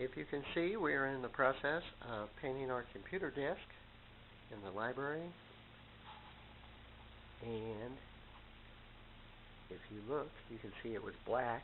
If you can see, we are in the process of painting our computer desk in the library. And if you look, you can see it was black.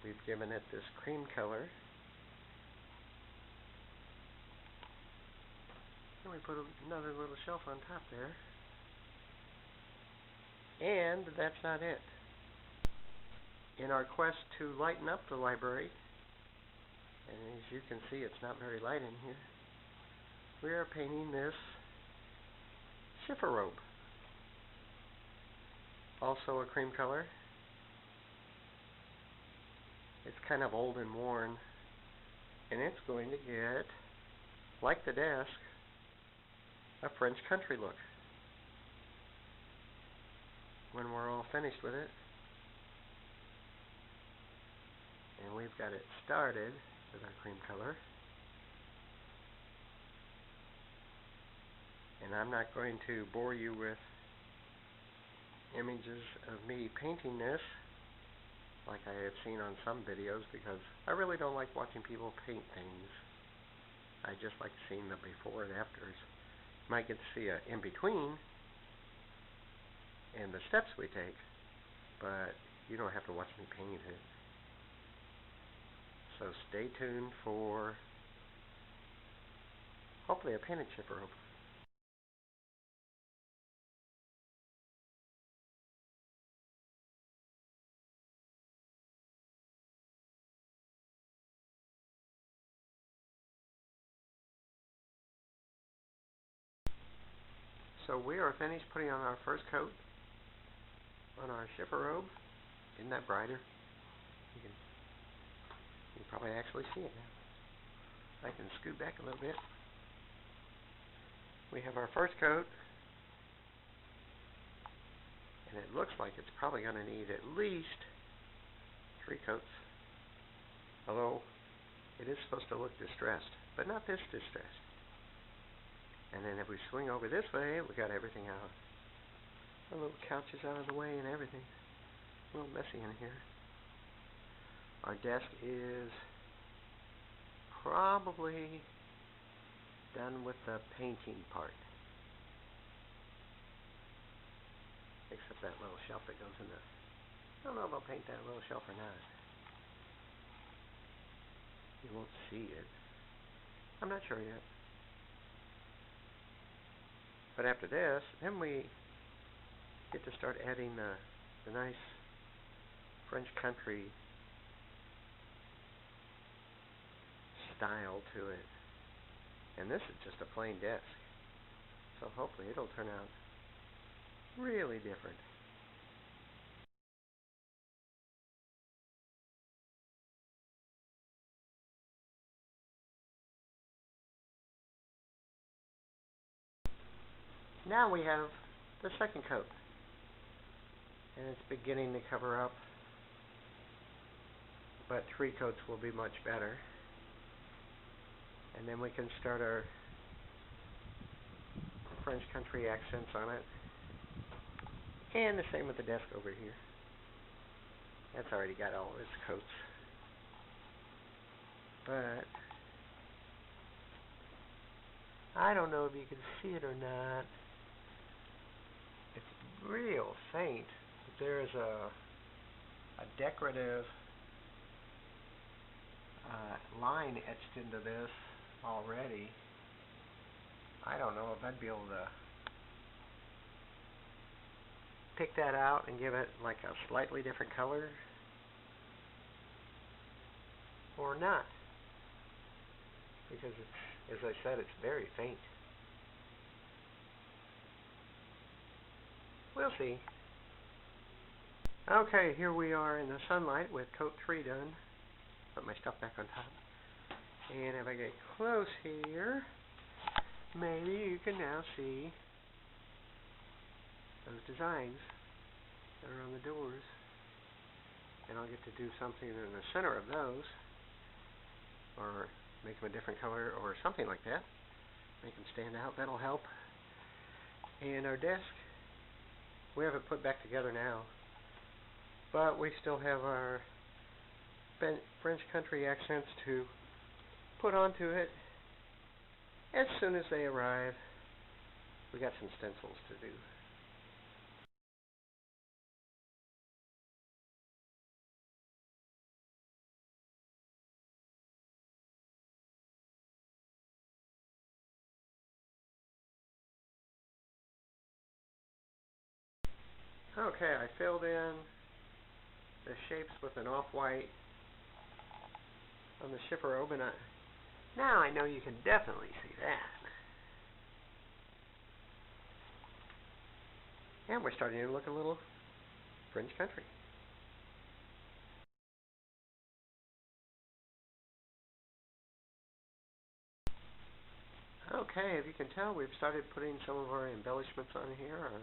We've given it this cream color. And we put another little shelf on top there. And that's not it. In our quest to lighten up the library, and as you can see, it's not very light in here, we are painting this chifforobe. Also a cream color. It's kind of old and worn, and it's going to get, like the desk, a French country look when we're all finished with it. And we've got it started with our cream color. And I'm not going to bore you with images of me painting this like I have seen on some videos, because I really don't like watching people paint things. I just like seeing the before and afters. You might get to see an in-between and the steps we take, but you don't have to watch me paint it. So stay tuned for hopefully a painted chifforobe. So we are finished putting on our first coat on our chifforobe. Isn't that brighter? You can probably actually see it now. I can scoot back a little bit. We have our first coat, and it looks like it's probably going to need at least 3 coats. Although it is supposed to look distressed, but not this distressed. And then if we swing over this way, we got everything out. The little couches out of the way and everything. A little messy in here. Our desk is probably done with the painting part. Except that little shelf that goes in the... I don't know if I'll paint that little shelf or not. You won't see it. I'm not sure yet. But after this, then we get to start adding the nice French country style to it. And this is just a plain desk. So hopefully it'll turn out really different. Now we have the second coat. And it's beginning to cover up. But 3 coats will be much better. And then we can start our French country accents on it. And the same with the desk over here. That's already got all its coats. But I don't know if you can see it or not. It's real faint. But there's a decorative line etched into this already. I don't know if I'd be able to pick that out and give it like a slightly different color or not, because it's, as I said, it's very faint. We'll see. Okay, here we are in the sunlight with coat 3 done. Put my stuff back on top. And if I get close here, maybe you can now see those designs that are on the doors. And I'll get to do something in the center of those, or make them a different color or something like that. Make them stand out. That'll help. And our desk, we have it put back together now, but we still have our French country accents to put onto it as soon as they arrive. We got some stencils to do. Okay, I filled in the shapes with an off-white on the shipper open. Now I know you can definitely see that. And we're starting to look a little French country. Okay, if you can tell, we've started putting some of our embellishments on here, our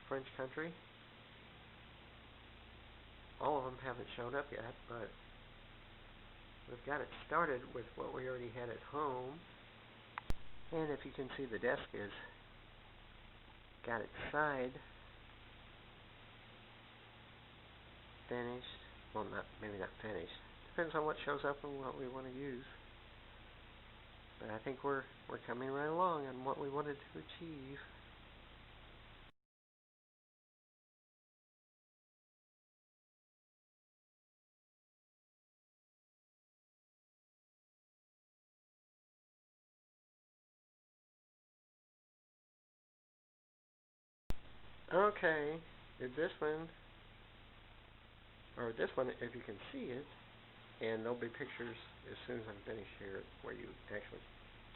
French country. All of them haven't showed up yet, but we've got it started with what we already had at home. And if you can see, the desk is got its side finished. Well, maybe not finished. Depends on what shows up and what we want to use. But I think we're coming right along on what we wanted to achieve. Okay, this one, if you can see it, and there'll be pictures as soon as I'm finished here where you actually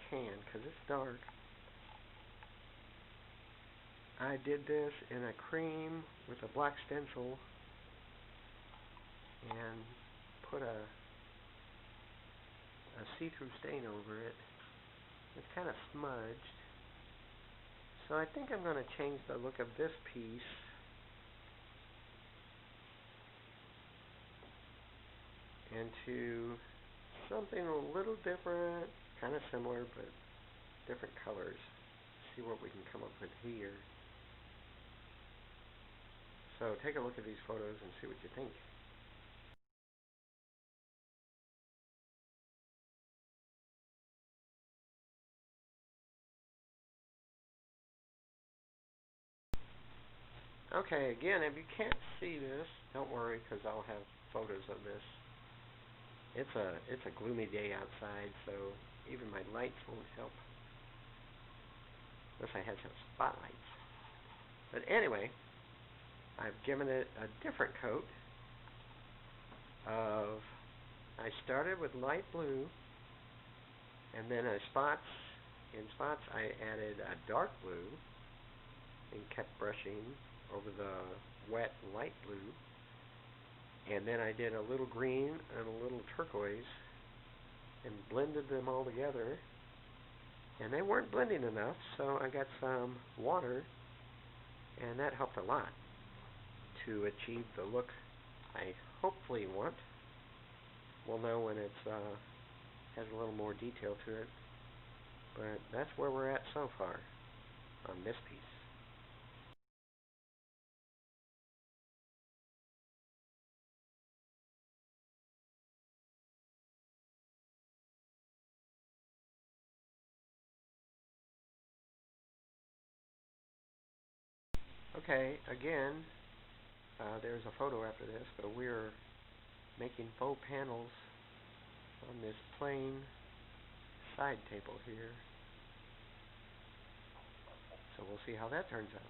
can, because it's dark. I did this in a cream with a black stencil and put a see-through stain over it. It's kind of smudged. So I think I'm going to change the look of this piece into something a little different, kind of similar, but different colors. See what we can come up with here. So take a look at these photos and see what you think. Okay, again, if you can't see this, don't worry, because I'll have photos of this. It's a gloomy day outside, so even my lights won't help. Unless I had some spotlights. But anyway, I've given it a different coat of, I started with light blue, and then in spots I added a dark blue and kept brushing over the wet light blue. And then I did a little green and a little turquoise and blended them all together. And they weren't blending enough, so I got some water, and that helped a lot to achieve the look I hopefully want. We'll know when it has a little more detail to it. But that's where we're at so far on this piece. Okay, again, there's a photo after this, but we're making faux panels on this plain side table here. So we'll see how that turns out.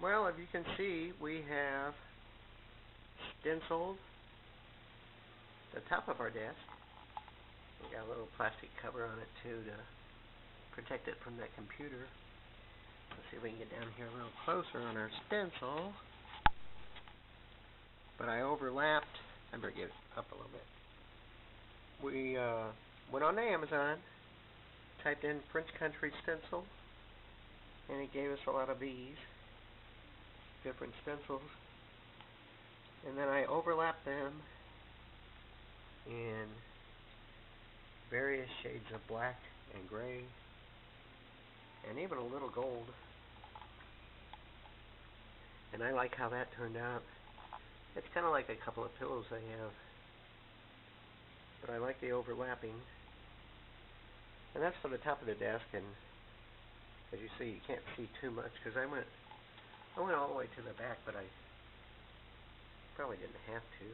Well, if you can see, we have stenciled the top of our desk. We got a little plastic cover on it too to protect it from that computer. Let's see if we can get down here a little closer on our stencil. but I overlapped. I better get it up a little bit. We went on to Amazon, typed in French Country stencil, and it gave us a lot of these different stencils. And then I overlapped them in various shades of black and gray, and even a little gold. And I like how that turned out. It's kind of like a couple of pillows I have, but I like the overlapping. And that's for the top of the desk, and as you see, you can't see too much because I went all the way to the back, but I probably didn't have to.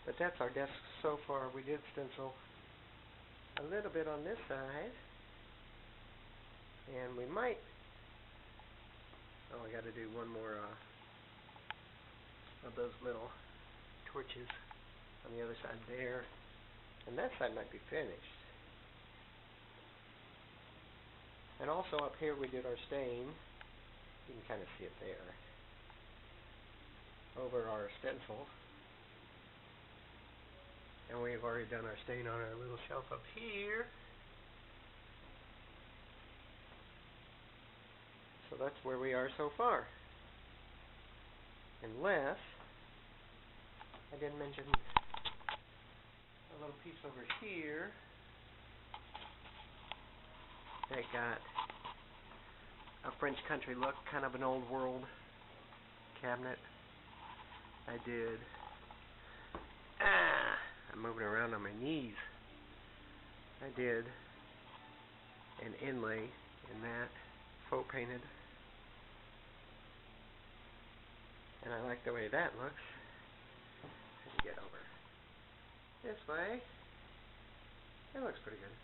But that's our desk so far. We did stencil a little bit on this side, and we might. Oh, I got to do one more of those little torches on the other side there, and that side might be finished. And also up here we did our stain. You can kind of see it there over our stencil. And we've already done our stain on our little shelf up here. So that's where we are so far. Unless I didn't mention a little piece over here that got a French country look, kind of an old world cabinet. I did. I'm moving around on my knees. I did an inlay in that, faux painted. And I like the way that looks. Let's get over this way. That looks pretty good.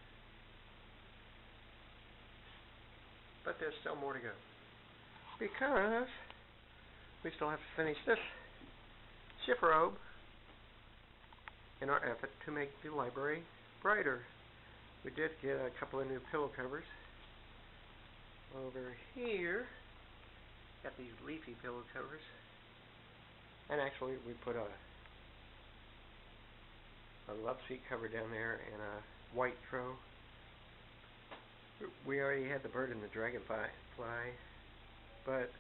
But there's still more to go, because we still have to finish this chifforobe in our effort to make the library brighter. We did get a couple of new pillow covers. Over here, got these leafy pillow covers. And actually, we put a love seat cover down there and a white throw. We already had the bird and the dragonfly, but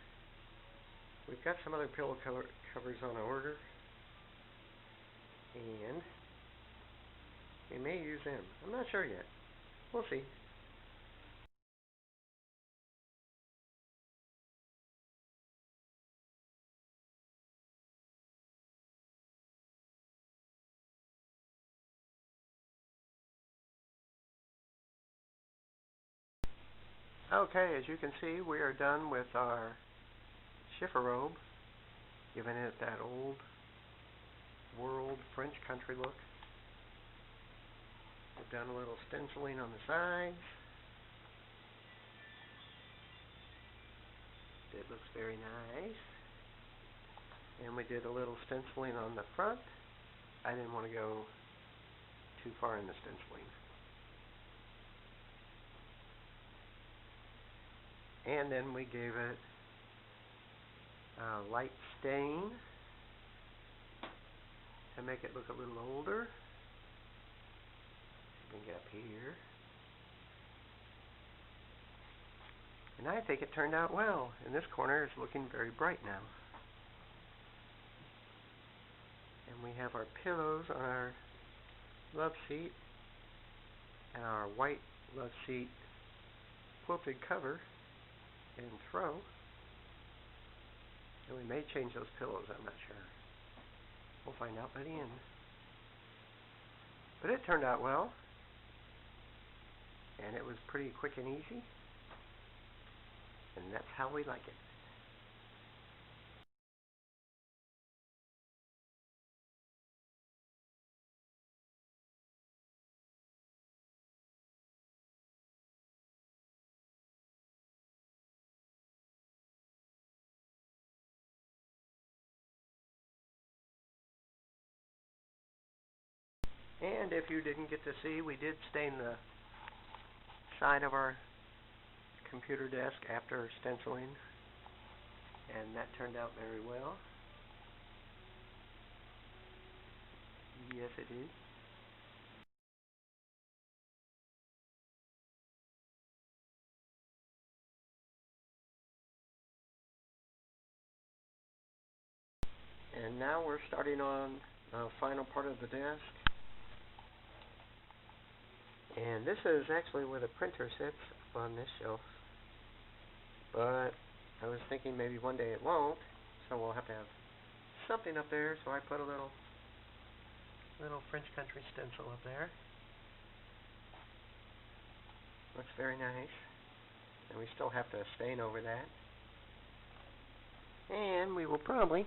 we've got some other pillow covers on order, and we may use them. I'm not sure yet. We'll see. Okay, as you can see, we are done with our chifforobe, giving it that old world French country look. We've done a little stenciling on the sides. It looks very nice. And we did a little stenciling on the front. I didn't want to go too far in the stenciling. And then we gave it a light stain to make it look a little older. You can get up here. And I think it turned out well. And this corner is looking very bright now. And we have our pillows on our love seat and our white love seat quilted cover and throw. And we may change those pillows, I'm not sure. We'll find out by the end. But it turned out well. And it was pretty quick and easy. And that's how we like it. And if you didn't get to see, we did stain the side of our computer desk after stenciling. And that turned out very well. Yes, it did. And now we're starting on the final part of the desk. And this is actually where the printer sits on this shelf. But I was thinking maybe one day it won't, so we'll have to have something up there, so I put a little French country stencil up there. Looks very nice. And we still have to stain over that. And we will probably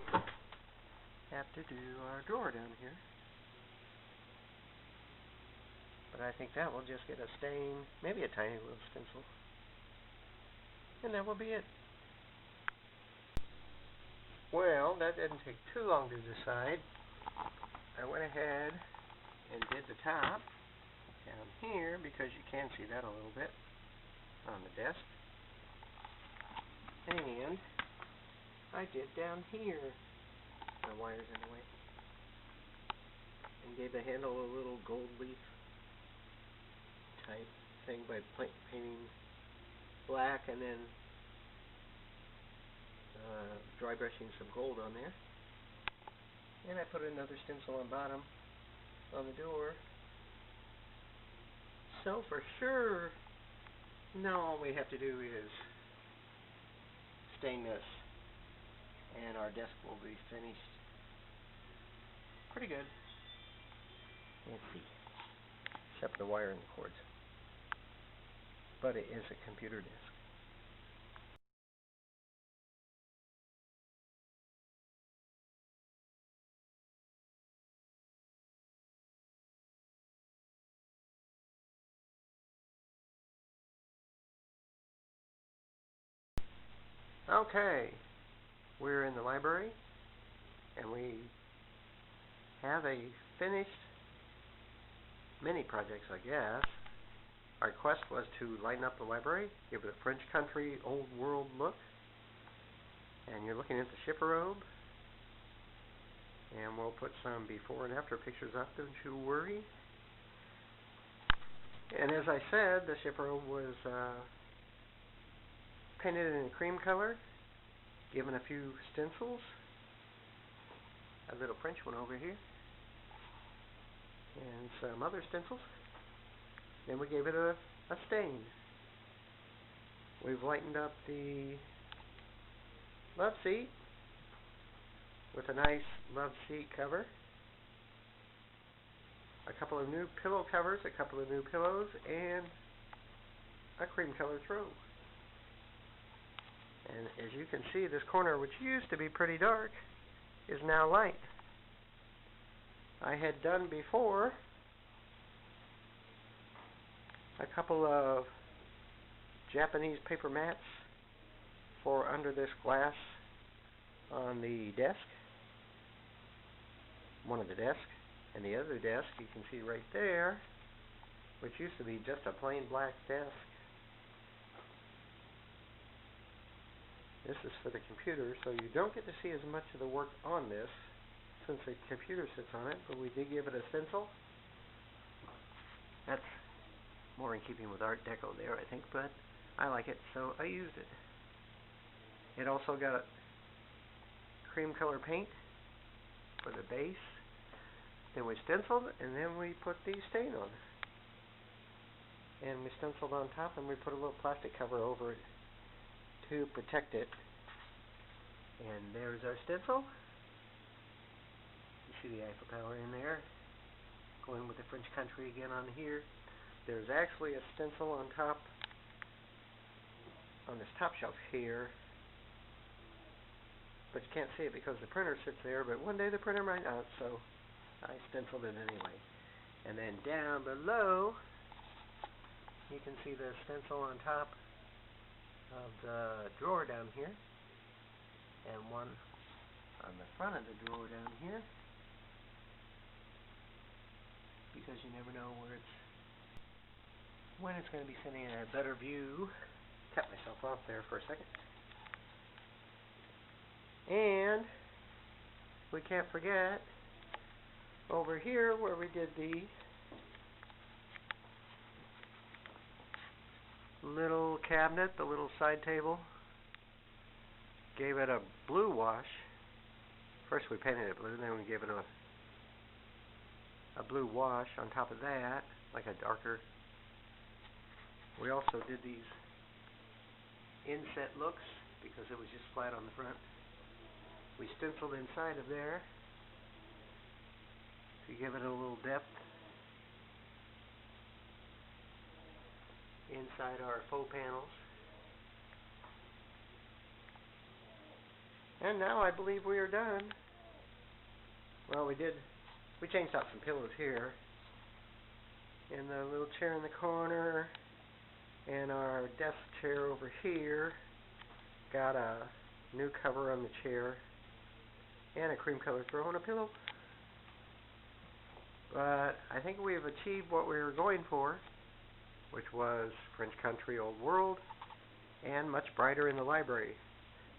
have to do our drawer down here. But I think that will just get a stain, maybe a tiny little stencil. And that will be it. Well, that didn't take too long to decide. I went ahead and did the top down here because you can see that a little bit on the desk. And I did down here. My wire's in the way. And gave the handle a little gold leaf type thing by painting black and then dry brushing some gold on there. And I put another stencil on bottom on the door. So for sure, now all we have to do is stain this, and our desk will be finished. Pretty good. Let's see. Except for the wire and the cords. But it is a computer desk. Okay, we're in the library, and we have a finished mini project, I guess. Our quest was to lighten up the library, give it a French country, old world look. And you're looking at the shipper robe. And we'll put some before and after pictures up, don't you worry. And as I said, the shipper robe was painted in a cream color, given a few stencils, a little French one over here, and some other stencils. Then we gave it a stain. We've lightened up the love seat with a nice love seat cover, a couple of new pillow covers, a couple of new pillows, and a cream color throw. And as you can see, this corner, which used to be pretty dark, is now light. I had done before a couple of Japanese paper mats for under this glass on the desk, one of the desks, and the other desk you can see right there, which used to be just a plain black desk. This is for the computer, so you don't get to see as much of the work on this since the computer sits on it, but we did give it a stencil. That's more in keeping with Art Deco there, I think, but I like it, so I used it. It also got cream color paint for the base. Then we stenciled, and then we put the stain on. And we stenciled on top, and we put a little plastic cover over it to protect it. And there's our stencil. You see the Eiffel Tower in there. Going with the French country again on here. There's actually a stencil on top, on this top shelf here. But you can't see it because the printer sits there, but one day the printer might not, so I stenciled it anyway. And then down below, you can see the stencil on top of the drawer down here, and one on the front of the drawer down here, because you never know when it's going to be sending a better view. Cut myself off there for a second. And we can't forget over here where we did the little cabinet, the little side table. Gave it a blue wash. First we painted it blue, then we gave it a blue wash on top of that, like a darker. We also did these inset looks because it was just flat on the front. We stenciled inside of there to give it a little depth inside our faux panels. And now I believe we are done. Well, we changed out some pillows here, and the little chair in the corner, and our desk chair over here. Got a new cover on the chair, and a cream color throw on a pillow. But I think we have achieved what we were going for, which was French country, old world, and much brighter in the library.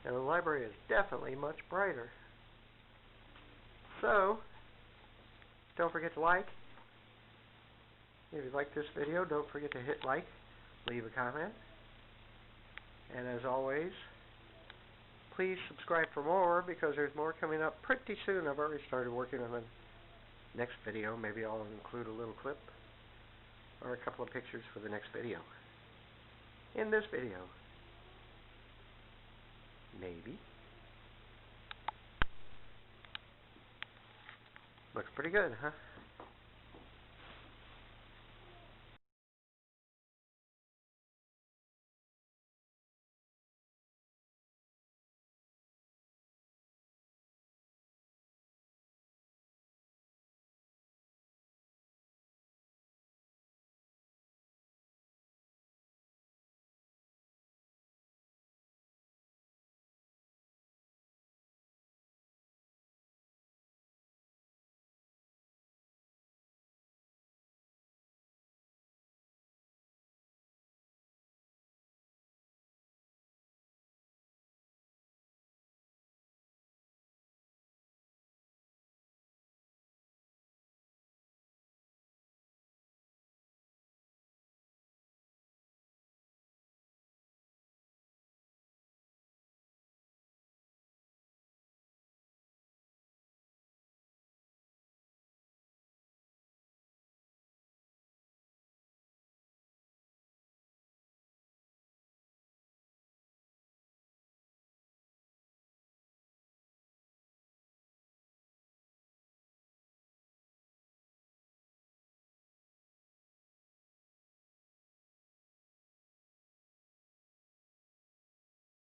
And the library is definitely much brighter. So, don't forget to like. If you like this video, don't forget to hit like, leave a comment. And as always, please subscribe for more because there's more coming up pretty soon. I've already started working on the next video. Maybe I'll include a little clip or a couple of pictures for the next video. In this video. Maybe. Looks pretty good, huh?